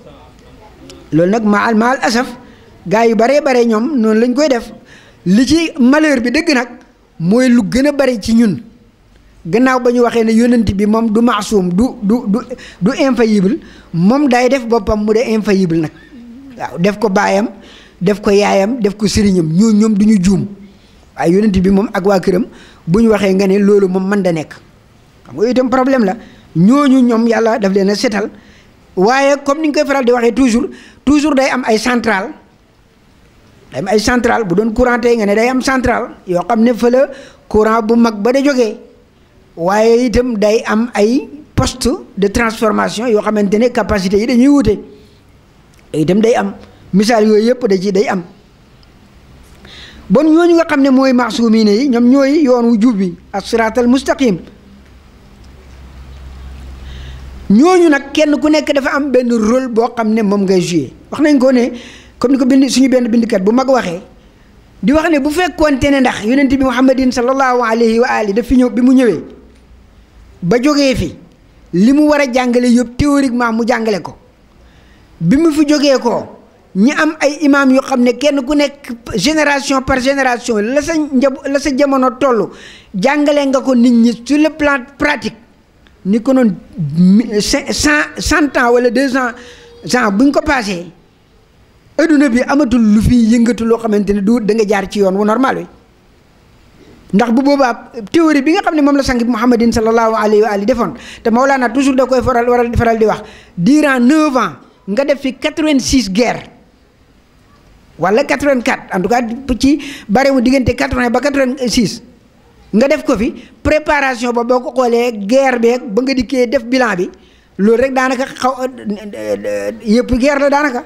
[SPEAKER 1] loolu nag maal asaf gaa yu baree bare ñoom noonu lañ koy def li ci malheur bi dëgg nag mooy lu gën a bari ci ñun gannaaw ba ñu waxee ne yonent bi moom du maasum du infaillible moom day def boppam mu de infaillible nag waaw def ko baayam def ko yaayam def ko sëriñam ñoom du ñu juum waaye yonent bi moom ak waa këram bu ñu waxee nga ne loolu moom mën da nekk xam nga itam problème la ñooñu ñoom yàlla daf leen a setal waaye comme ni ñu koy faral di waxee toujours day am ay centrale bu doon courant tey nga ne day am centrale yoo xam ne fa la courant bu mag ba da jógee waaye itam day am ay poste de transformation yoo xamante ne capacité yi dañuy wute itam day am misaal yooyu yëpp day am bon ñooñu nga xam ne mooy maasumiine yi ñoom ñooy yoon wu jub bi as-siraatal mustaqim ñooñu nag kenn ku nekk dafa am benn rôle boo xam ne moom ngay joué wax nañ ko ne comme ni ko suñu benn bindkat bu mag waxee di wax ne bu fekkoonte ne ndax yonent bi muhammadin sallallahu alayhi wa ali daf fi ñëw bi mu ñëwee ba jógee fi li mu war a jàngale yëpp théoriquement mu jàngale ko bi mu fi jógee ko ñi am ay imam yoo xam ne kenn ku nekk génération par génération la sa jamono toll jàngale nga ko nit ñi sur le plan pratique ni ko noonu 100 ans wala 200 ans bu ñu ko passé adduna bi amatul lu fi yëngatu loo xamante ne du da nga jaar ci yoon wu normal wi ndax bu boobaa théorie bi nga xam ne moom la sangi muhammadin sallallahu alayhi wa ali defoon te Mawlana toujours da koy faral di wax durant 9 ans nga def fi 86 guerre wala 84 en tout cas ci bare mu diggante 80 ba 86 nga def ko fi préparation ba boo ko xoolee guerre beeg ba nga dikkee def bilan bi loolu rek daanaka yëpp guerre la daanaka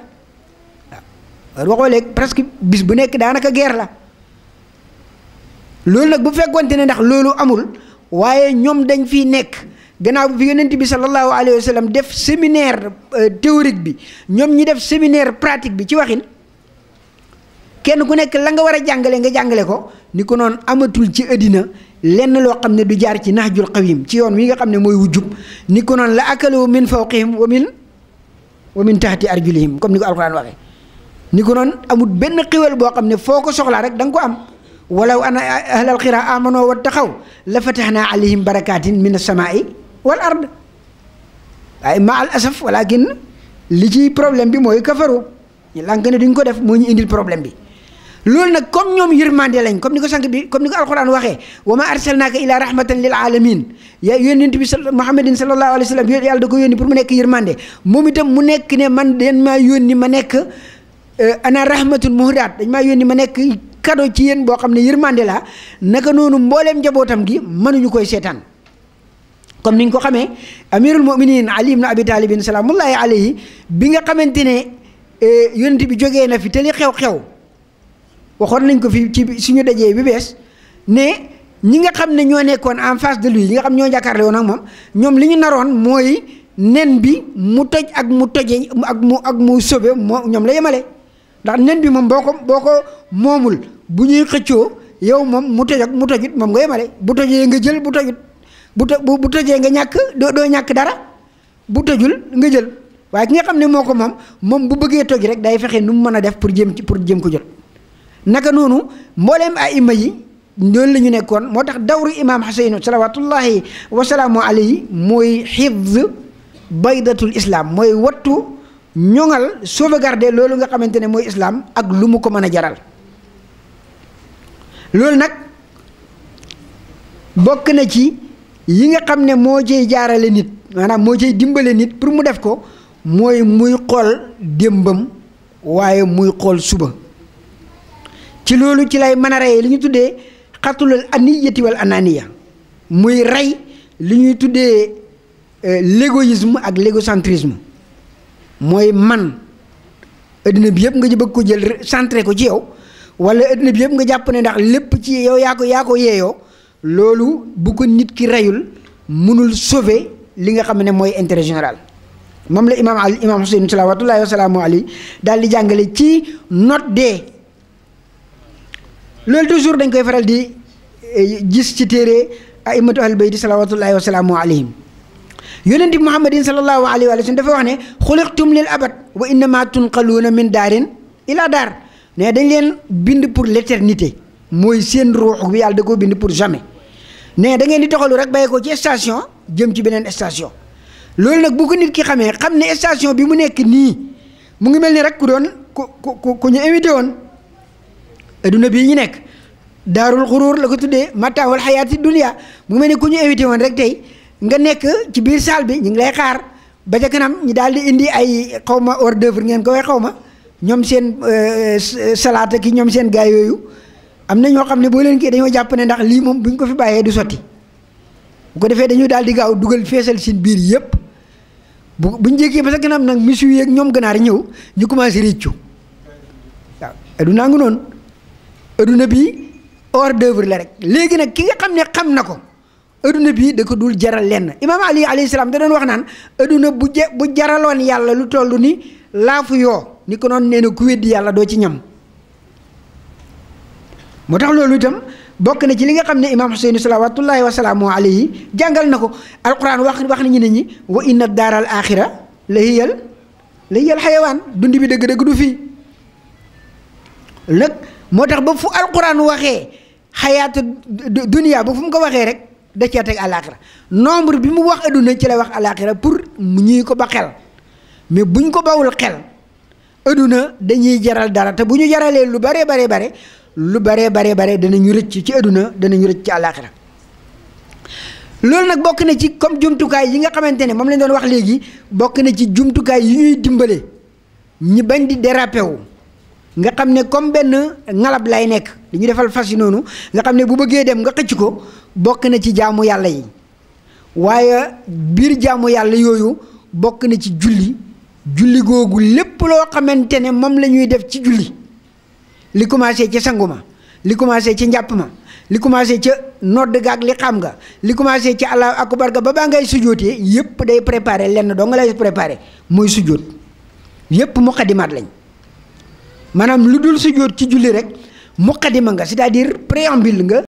[SPEAKER 1] waaw boo xoolee presque bis bu nekk daanaka guerre la loolu nag bu fekkonte ne ndax loolu amul waaye ñoom dañ fiy nekk gannaaw bi yonent bi sallallahu alayhi wa sallam def séminaire théorique bi ñoom ñi def séminaire pratique bi ci waxin kenn ku nekk la nga war a jàngale nga jàngale ko ni ko noonu amatul ci àddina lenn loo xam ne du jaar ci nahjul qawim ci yoon wi nga xam ne mooy wujjub ni ko noonu la akalu min fawqihim wa min tahti arjulihim comme ni ko alquran waxee ni ko noonu amul benn xiwal boo xam ne foo ko soxlaa rek da nga ko am walaw anna ahlal qura amanu wattaqaw la fatahna alayhim barakatin min as-samaa'i wal ard waaye ma al asaf walakin li ci problème bi mooy kafaru ñu lànk ne duñ ko def moo ñu indil problème bi loolu nag comme ñoom yërmande lañ comme ni ko sànq bi comme ni ko alquran waxee wa ma arsalnaaka ila rahmatan lil alamin ya yónnent bi muhammadin sallallahu alayhi wa sallam yàlla da ko yónni pour mu nekk yërmande moom itam mu nekk ne man dañ maa yónni ma nekk ana rahmatul muhdaat dañ maa yónni ma nekk cadeau ci yéen boo xam ne yërmande la naka noonu mbooleem njabootam gi mënuñu koy seetaan comme niñ ko xamee amirul muminin ali ibn abi talibin salaamullahi alayhi bi nga xamante ne yónnent bi jógee na fi te li xew-xew waxoon nañ ko fi ci suñu dajee bi bees ne ñi nga xam ne ñoo nekkoon en face de lui ñi nga xam ñoo jàkkaarloo woon ak moom ñoom li ñu naroon mooy nen bi mu toj ak mu toje ak mu sobe moo ñoom la yemale ndax nen bi moom boo ko moomul bu ñuy xëccoo yow moom mu toj ak mu tojut moom nga yemale bu tojee nga jël bu tojut bu tojee nga ñàkk doo ñàkk dara bu tojul nga jël waaye ki nga xam ne moo ko moom bu bëggee toj rek day fexe nu mu mën a def pour jéem ko jël naka noonu mbooleem ay ima yi noonu la ñu nekkoon moo tax dawru imaam Xuseynu salawatullahi wasalaamu alayhi mooy xifz baydatul islam mooy wattu ñoŋal sauvegarder loolu nga xamante ne mooy islam ak lu mu ko mën a jaral loolu nag bokk na ci yi nga xam ne moo cay jaarale nit maanaam moo cay dimbale nit pour mu def ko mooy muy xool démbam waaye muy xool suba ci loolu ci lay mën a reyee li ñu tuddee xatulal aniyati wal ananiya muy rey li ñuy tuddee l'égoïsme ak l'égocentrisme mooy man adduna bi yëpp nga bëgg ko jël centré ko ci yow wala adduna bi yëpp nga jàpp ne ndax lépp ci yow yaa ko yeeyoo loolu bu ko nit ki reyul mënul sauver li nga xam ne mooy intérêt général moom la imaam Xuseyn salawaatullaahi wa salaamu alayhi daal di jàngale ci note de loolu toujours dañ koy faral di gis ci téere a'immatu ahlul bayti salawaatullaahi wa salaamu alayhim yonent bi muhammadin sallallahu alayhi wa sallam dafa wax ne xuliqtum lil abad wa innama tunqaluuna min daarin ila daar ne dañ leen bind pour l'éternité mooy seen ruux bi yàlla da koo bind pour jamais ne da ngeen di toxalu rek bàyyi ko ci station jëm ci beneen station loolu nag bu ko nit ki xamee xam ne station bi mu nekk nii mu ngi mel ni rek ku doon ku ñu invité woon adduna bii ñu nekk daarul xuruur la ko tuddee mataawal xayaati dunya mu ngi mel ni ku ñu invité woon rek tey nga nekk ci biir salle bi ñu ngi lay xaar ba ca kanam ñi daal di indi ay xawma hors d'œuvre ngeen ko way xawma ñoom seen salaata ki ñoom seen gaay yooyu am na ñoo xam ne boo leen kii dañoo jàpp ne ndax lii moom buñ ko fi bàyyee du sotti bu ko defee dañu daal di gaaw dugal feesal seen biir yëpp buñ jékkee ba sa kanam nag misu yeeg ñoom ganaar ñëw ñu commencé réccu waaw addunaa ngi noonu adduna bi hors d'œuvre la rek léegi nag ki nga xam ne xam na ko adduna bi da ko dul jaral lenn imaam ali alayhi salaam da doon wax naan adduna bu jaraloon yàlla lu toll ni laafu yoo ni ko noonu nee na ku weddi yàlla doo ci ñam moo tax loolu itam bokk na ci li nga xam ne imaam Xuseynu salawaatullaahi wa salaamu alayhi jàngal na ko alquran wax nañu ne ñi wa inna daaral axira la hiyal xayawaan dund bi dëgg-dëgg du fii nag moo tax ba fu alquran waxee xayaatu dunia ba fu mu ko waxee rek da cee teg alaxira nombre bi mu wax adduna ci la wax alaxira pour mu ñuy ko ba xel mais buñ ko bawul xel adduna dañuy jaral dara te bu ñu jaralee lu bare danañu rëcc ci adduna danañu rëcc ci alaxira loolu nag bokk na ci comme jumtukaay yi nga xamante ne moom lañ doon wax léegi bokk na ci jumtukaay yi ñuy dimbale ñi bañ di déraper wu nga xam ne comme benn ngalab lay nekk dañuy defal fas yi noonu nga xam ne bu bëggee dem nga xëcc ko bokk na ci jaamu yàlla yi waaye biir jaamu yàlla yooyu bokk na ci julli googu lépp loo xamante ne moom la ñuy def ci julli li commencé ci sangu ma li commencé ci njàpp ma li commencé ca nodd ga ak li xam nga li commencé ci allahu akbar ga ba baa ngay sujjóotee yëpp day préparé lenn doo nga lay préparé mooy sujjóot yëpp muqaddimaat lañ maanaam lu dul sujjóot ci julli rek muqaddima nga c'est-à-dire préambule nga